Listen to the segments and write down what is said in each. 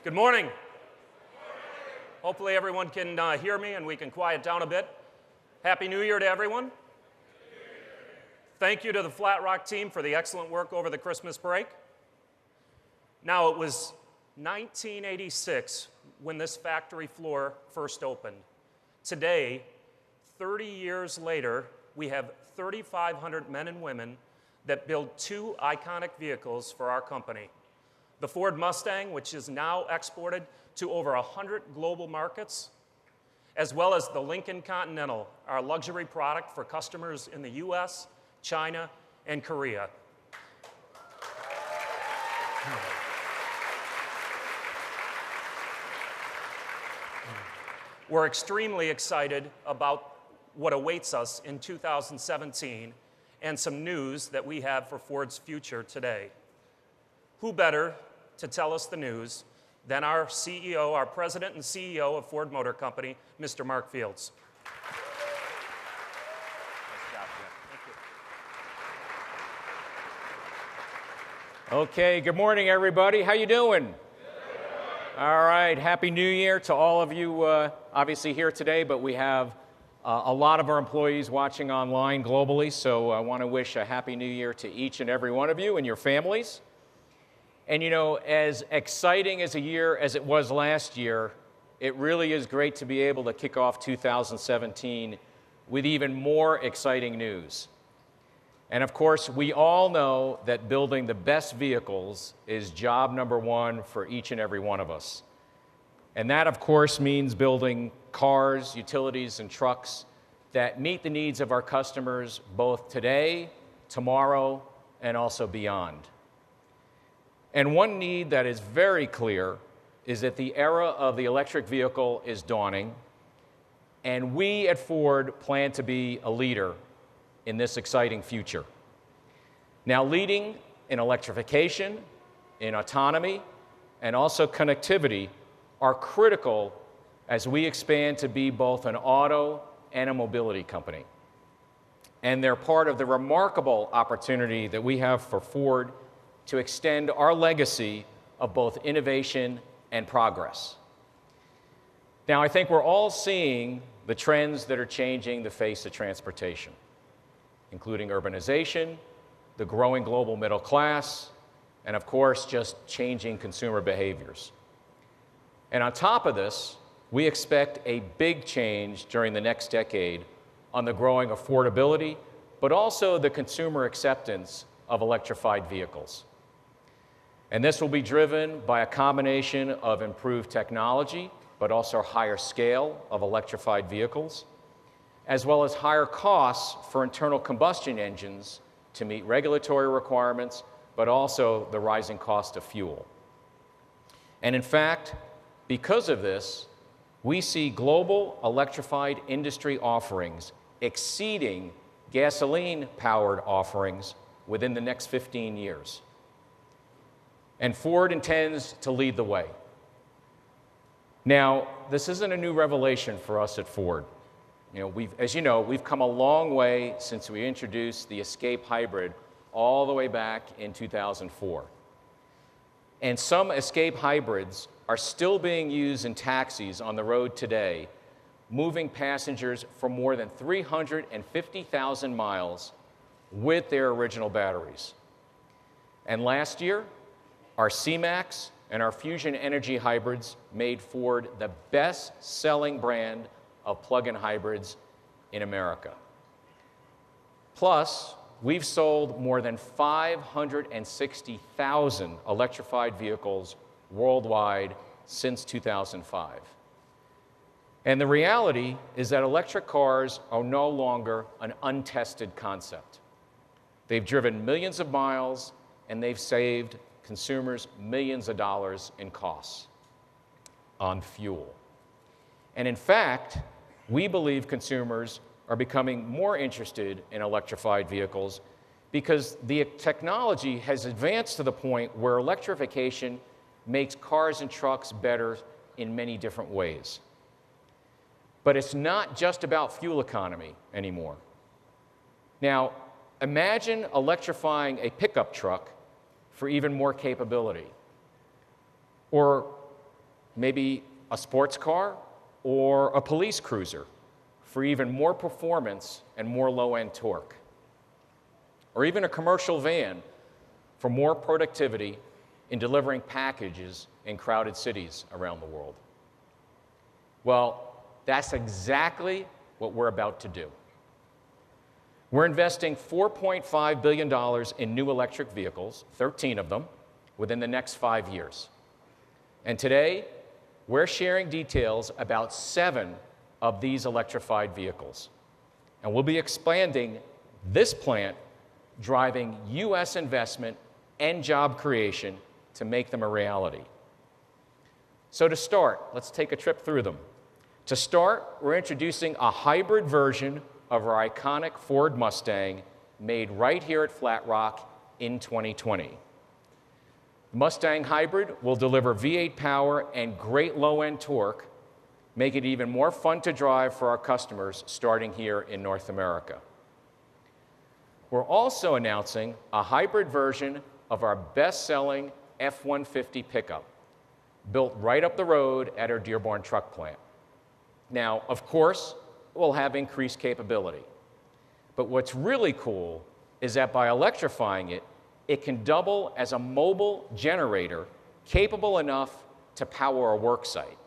Good morning. Hopefully everyone can hear me and we can quiet down a bit. Happy New Year to everyone. Thank you to the Flat Rock team for the excellent work over the Christmas break. Now, it was 1986 when this factory floor first opened. Today, 30 years later, we have 3,500 men and women that build two iconic vehicles for our company. The Ford Mustang, which is now exported to over 100 global markets, as well as the Lincoln Continental, our luxury product for customers in the US, China, and Korea. We're extremely excited about what awaits us in 2017 and some news that we have for Ford's future today. Who better to tell us the news than our CEO, our president and CEO of Ford Motor Company, Mr. Mark Fields. Okay, good morning, everybody. How you doing? All right, Happy New Year to all of you obviously here today, but we have a lot of our employees watching online globally, so I want to wish a Happy New Year to each and every one of you and your families. And you know, as exciting as a year as it was last year, it really is great to be able to kick off 2017 with even more exciting news. And of course, we all know that building the best vehicles is job number one for each and every one of us. And that, of course, means building cars, utilities, and trucks that meet the needs of our customers both today, tomorrow, and also beyond. And one need that is very clear is that the era of the electric vehicle is dawning, and we at Ford plan to be a leader in this exciting future. Now, leading in electrification, in autonomy, and also connectivity are critical as we expand to be both an auto and a mobility company. And they're part of the remarkable opportunity that we have for Ford to extend our legacy of both innovation and progress. Now, I think we're all seeing the trends that are changing the face of transportation, including urbanization, the growing global middle class, and of course, just changing consumer behaviors. And on top of this, we expect a big change during the next decade on the growing affordability, but also the consumer acceptance of electrified vehicles. And this will be driven by a combination of improved technology, but also higher scale of electrified vehicles, as well as higher costs for internal combustion engines to meet regulatory requirements, but also the rising cost of fuel. And in fact, because of this, we see global electrified industry offerings exceeding gasoline-powered offerings within the next 15 years. And Ford intends to lead the way. Now, this isn't a new revelation for us at Ford. As you know, we've come a long way since we introduced the Escape Hybrid all the way back in 2004. And some Escape Hybrids are still being used in taxis on the road today, moving passengers for more than 350,000 miles with their original batteries. And last year, our C-Max and our Fusion Energy hybrids made Ford the best-selling brand of plug-in hybrids in America. Plus, we've sold more than 560,000 electrified vehicles worldwide since 2005. And the reality is that electric cars are no longer an untested concept. They've driven millions of miles, and they've saved consumers millions of dollars in costs on fuel. And in fact, we believe consumers are becoming more interested in electrified vehicles because the technology has advanced to the point where electrification makes cars and trucks better in many different ways. But it's not just about fuel economy anymore. Now, imagine electrifying a pickup truck for even more capability, or maybe a sports car or a police cruiser for even more performance and more low-end torque. Or even a commercial van for more productivity in delivering packages in crowded cities around the world. Well, that's exactly what we're about to do. We're investing $4.5 billion in new electric vehicles, 13 of them, within the next 5 years. And today, we're sharing details about 7 of these electrified vehicles. And we'll be expanding this plant, driving US investment and job creation to make them a reality. So to start, let's take a trip through them. To start, we're introducing a hybrid version of our iconic Ford Mustang made right here at Flat Rock in 2020. The Mustang Hybrid will deliver V8 power and great low-end torque, make it even more fun to drive for our customers starting here in North America. We're also announcing a hybrid version of our best-selling F-150 pickup, built right up the road at our Dearborn truck plant. Now, of course, we'll have increased capability. But what's really cool is that by electrifying it, it can double as a mobile generator capable enough to power a work site.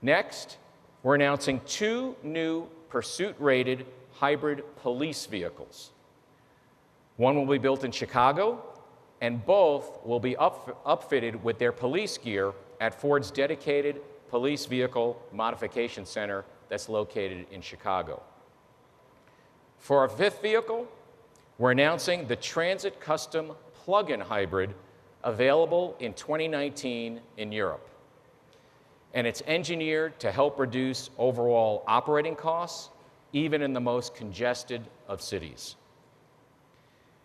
Next, we're announcing 2 new pursuit-rated hybrid police vehicles. One will be built in Chicago, and both will be upfitted with their police gear at Ford's dedicated police vehicle modification center that's located in Chicago. For our 5th vehicle, we're announcing the Transit Custom plug-in hybrid available in 2019 in Europe. And it's engineered to help reduce overall operating costs, even in the most congested of cities.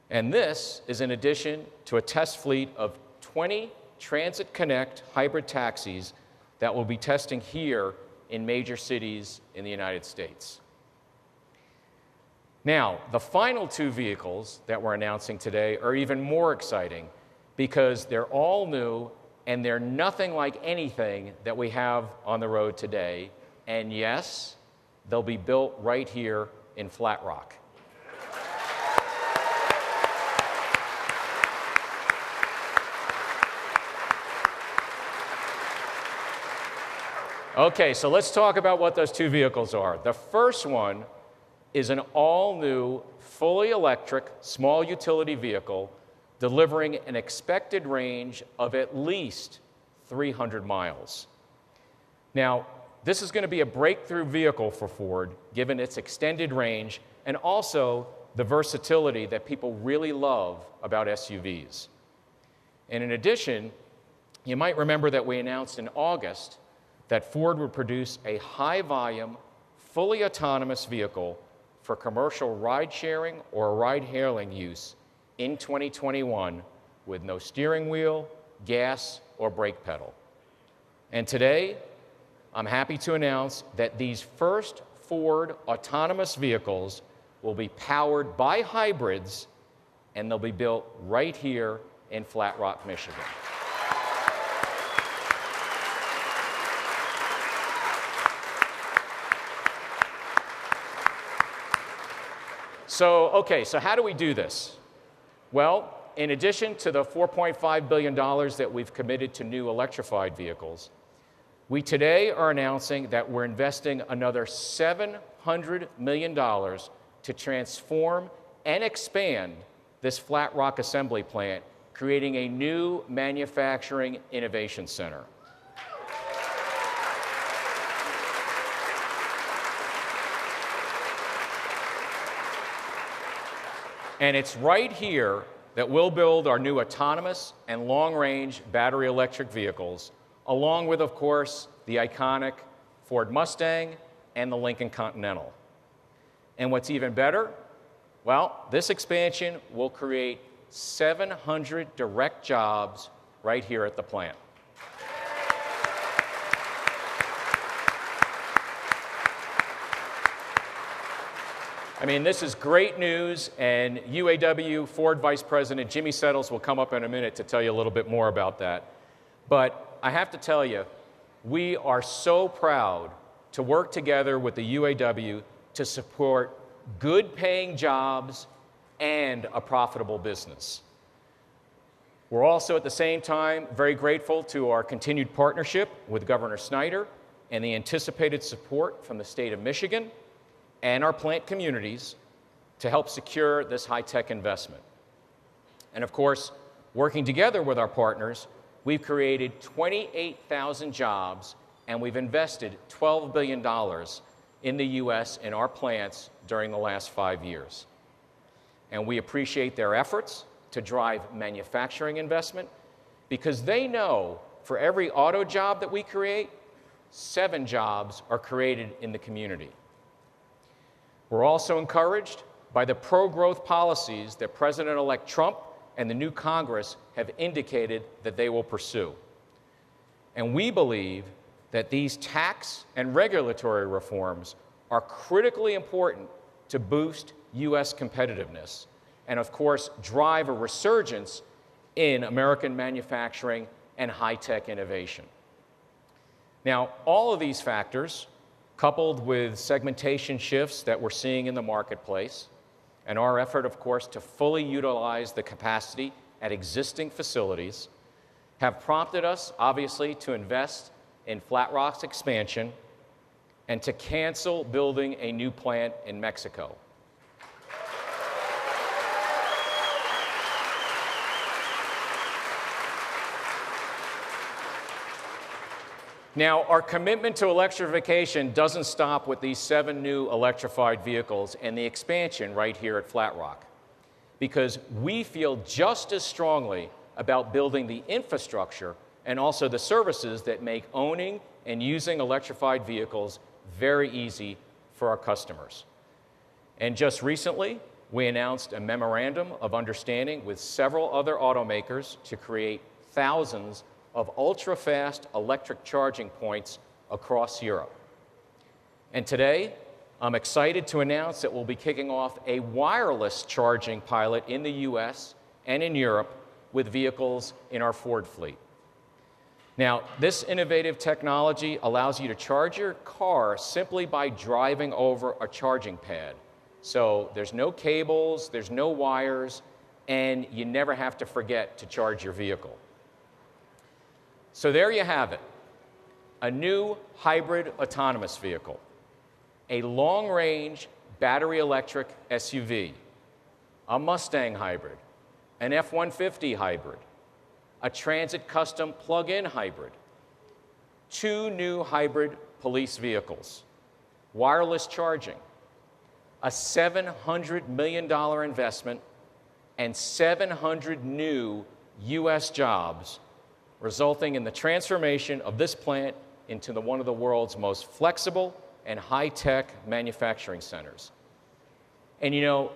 And this is in addition to a test fleet of 20 Transit Connect hybrid taxis that we'll be testing here in major cities in the United States. Now, the final 2 vehicles that we're announcing today are even more exciting because they're all new and they're nothing like anything that we have on the road today. And yes, they'll be built right here in Flat Rock. Okay, so let's talk about what those 2 vehicles are. The first one is an all-new, fully electric, small utility vehicle delivering an expected range of at least 300 miles. Now, this is going to be a breakthrough vehicle for Ford, given its extended range and also the versatility that people really love about SUVs. And in addition, you might remember that we announced in August that Ford would produce a high-volume, fully autonomous vehicle for commercial ride-sharing or ride-hailing use in 2021 with no steering wheel, gas, or brake pedal. And today, I'm happy to announce that these first Ford autonomous vehicles will be powered by hybrids, and they'll be built right here in Flat Rock, Michigan. So how do we do this? Well, in addition to the $4.5 billion that we've committed to new electrified vehicles, we today are announcing that we're investing another $700 million to transform and expand this Flat Rock assembly plant, creating a new manufacturing innovation center. And it's right here that we'll build our new autonomous and long-range battery electric vehicles, along with, of course, the iconic Ford Mustang and the Lincoln Continental. And what's even better? Well, this expansion will create 700 direct jobs right here at the plant. I mean, this is great news, and UAW Ford Vice President Jimmy Settles will come up in a minute to tell you a little bit more about that. But I have to tell you, we are so proud to work together with the UAW to support good-paying jobs and a profitable business. We're also at the same time very grateful to our continued partnership with Governor Snyder and the anticipated support from the state of Michigan and our plant communities to help secure this high-tech investment. And of course, working together with our partners, we've created 28,000 jobs and we've invested $12 billion in the U.S. in our plants during the last 5 years. And we appreciate their efforts to drive manufacturing investment because they know for every auto job that we create, 7 jobs are created in the community. We're also encouraged by the pro-growth policies that President-elect Trump and the new Congress have indicated that they will pursue. And we believe that these tax and regulatory reforms are critically important to boost U.S. competitiveness and, of course, drive a resurgence in American manufacturing and high-tech innovation. Now, all of these factors, coupled with segmentation shifts that we're seeing in the marketplace, and our effort, of course, to fully utilize the capacity at existing facilities, have prompted us, obviously, to invest in Flat Rock's expansion and to cancel building a new plant in Mexico. Now, our commitment to electrification doesn't stop with these 7 new electrified vehicles and the expansion right here at Flat Rock, because we feel just as strongly about building the infrastructure and also the services that make owning and using electrified vehicles very easy for our customers. And just recently, we announced a memorandum of understanding with several other automakers to create thousands of ultra-fast electric charging points across Europe. And today, I'm excited to announce that we'll be kicking off a wireless charging pilot in the US and in Europe with vehicles in our Ford fleet. Now, this innovative technology allows you to charge your car simply by driving over a charging pad. So there's no cables, there's no wires, and you never have to forget to charge your vehicle. So there you have it, a new hybrid autonomous vehicle, a long-range battery electric SUV, a Mustang hybrid, an F-150 hybrid, a Transit Custom plug-in hybrid, 2 new hybrid police vehicles, wireless charging, a $700 million investment, and 700 new U.S. jobs, resulting in the transformation of this plant into one of the world's most flexible and high-tech manufacturing centers. And you know,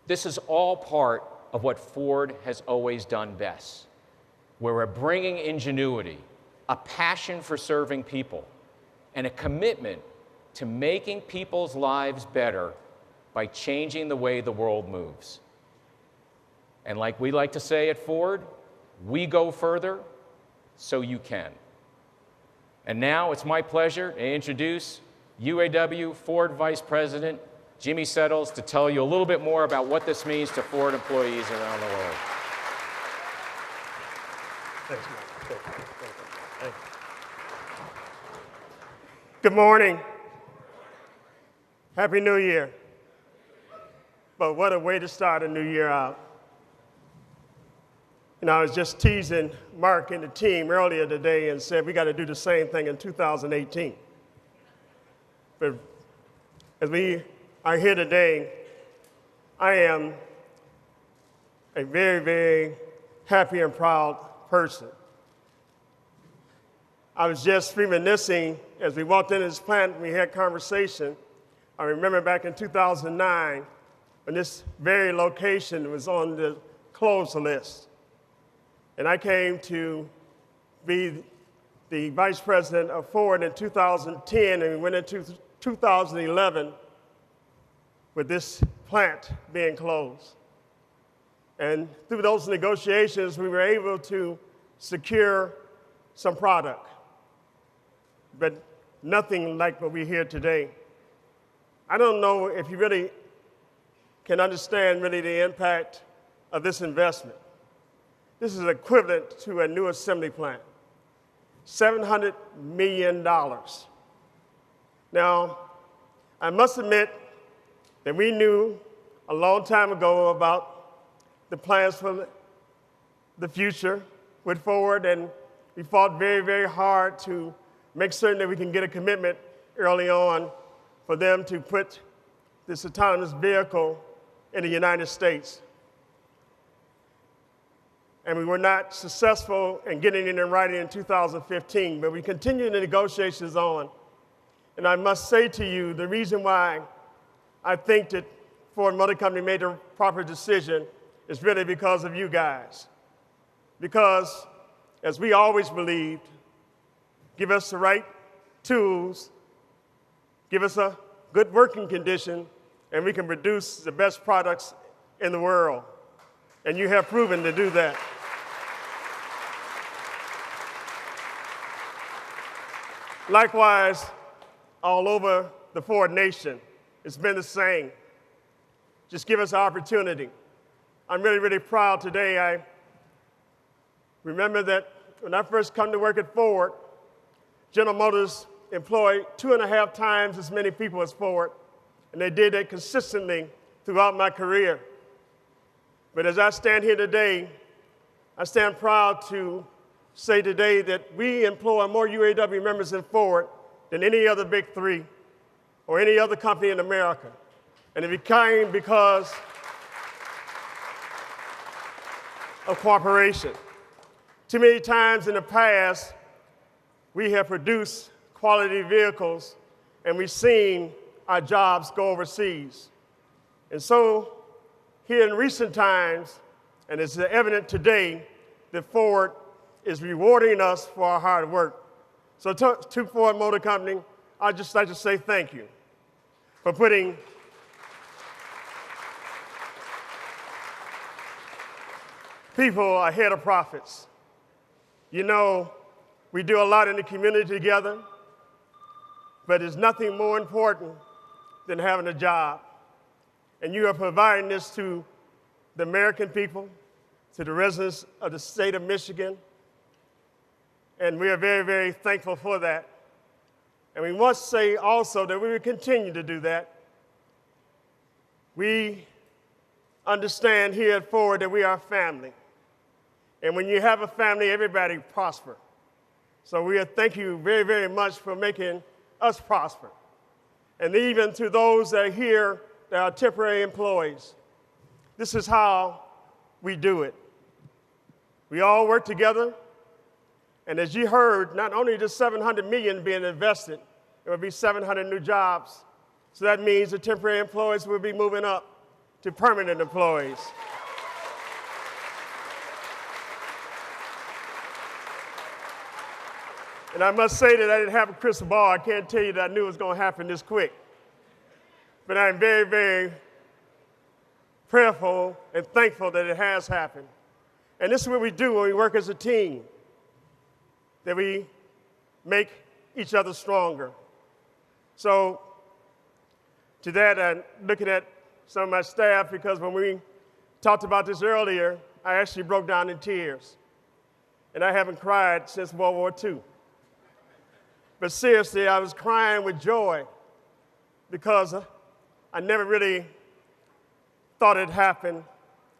this is all part of what Ford has always done best, where we're bringing ingenuity, a passion for serving people, and a commitment to making people's lives better by changing the way the world moves. And like we like to say at Ford, we go further, so you can. And now it's my pleasure to introduce UAW Ford Vice President Jimmy Settles to tell you a little bit more about what this means to Ford employees around the world. Thanks, Mike. Thank you. Thank you. Good morning. Happy New Year. But what a way to start a new year out. You know, I was just teasing Mark and the team earlier today and said we got to do the same thing in 2018. But as we are here today, I am a very, very happy and proud person. I was just reminiscing as we walked into this plant and we had conversation. I remember back in 2009 when this very location was on the closed list. And I came to be the vice president of Ford in 2010, and we went into 2011 with this plant being closed. And through those negotiations, we were able to secure some product, but nothing like what we hear today. I don't know if you really can understand really the impact of this investment. This is equivalent to a new assembly plant, $700 million. Now, I must admit that we knew a long time ago about the plans for the future with Ford, and we fought very, very hard to make certain that we can get a commitment early on for them to put this autonomous vehicle in the United States. And we were not successful in getting it in writing in 2015, but we continued the negotiations on. And I must say to you, the reason why I think that Ford Motor Company made the proper decision is really because of you guys. Because, as we always believed, give us the right tools, give us a good working condition, and we can produce the best products in the world. And you have proven to do that. Likewise, all over the Ford nation, it's been the same. Just give us an opportunity. I'm really, really proud today. I remember that when I first come to work at Ford, General Motors employed 2.5 times as many people as Ford, and they did that consistently throughout my career. But as I stand here today, I stand proud to say today that we employ more UAW members in Ford than any other big three or any other company in America. And it became because of cooperation. Too many times in the past, we have produced quality vehicles and we've seen our jobs go overseas. And so here in recent times, and it's evident today, that Ford is rewarding us for our hard work. So to Ford Motor Company, I'd just like to say thank you for putting people ahead of profits. You know, we do a lot in the community together, but there's nothing more important than having a job. And you are providing this to the American people, to the residents of the state of Michigan, and we are very, very thankful for that. And we must say also that we will continue to do that. We understand here at Ford that we are a family. And when you have a family, everybody prosper. So we thank you very, very much for making us prosper. And even to those that are here that are temporary employees, this is how we do it. We all work together. And as you heard, not only is $700 million being invested, there will be 700 new jobs. So that means the temporary employees will be moving up to permanent employees. And I must say that I didn't have a crystal ball. I can't tell you that I knew it was going to happen this quick. But I'm very, very prayerful and thankful that it has happened. And this is what we do when we work as a team, that we make each other stronger. So to that, I'm looking at some of my staff, because when we talked about this earlier, I actually broke down in tears. And I haven't cried since World War II. But seriously, I was crying with joy because I never really thought it happened.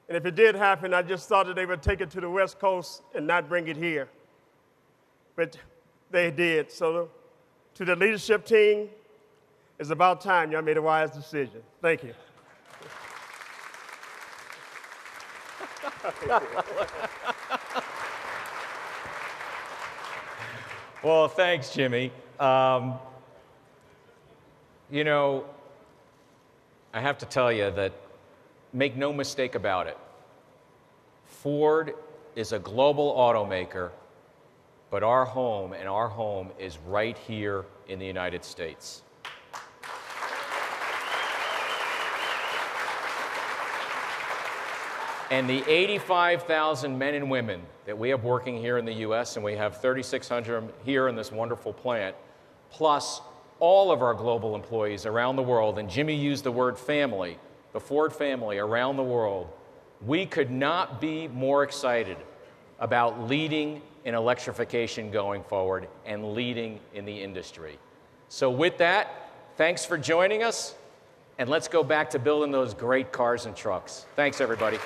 And if it did happen, I just thought that they would take it to the West Coast and not bring it here. But they did. So to the leadership team, it's about time y'all made a wise decision. Thank you. Well, thanks, Jimmy. You know, I have to tell you that, make no mistake about it, Ford is a global automaker, but our home is right here in the United States. and the 85,000 men and women that we have working here in the US, and we have 3,600 here in this wonderful plant, plus all of our global employees around the world, and Jimmy used the word family, the Ford family around the world, we could not be more excited about leading in electrification going forward and leading in the industry. So with that, thanks for joining us, and let's go back to building those great cars and trucks. Thanks, everybody.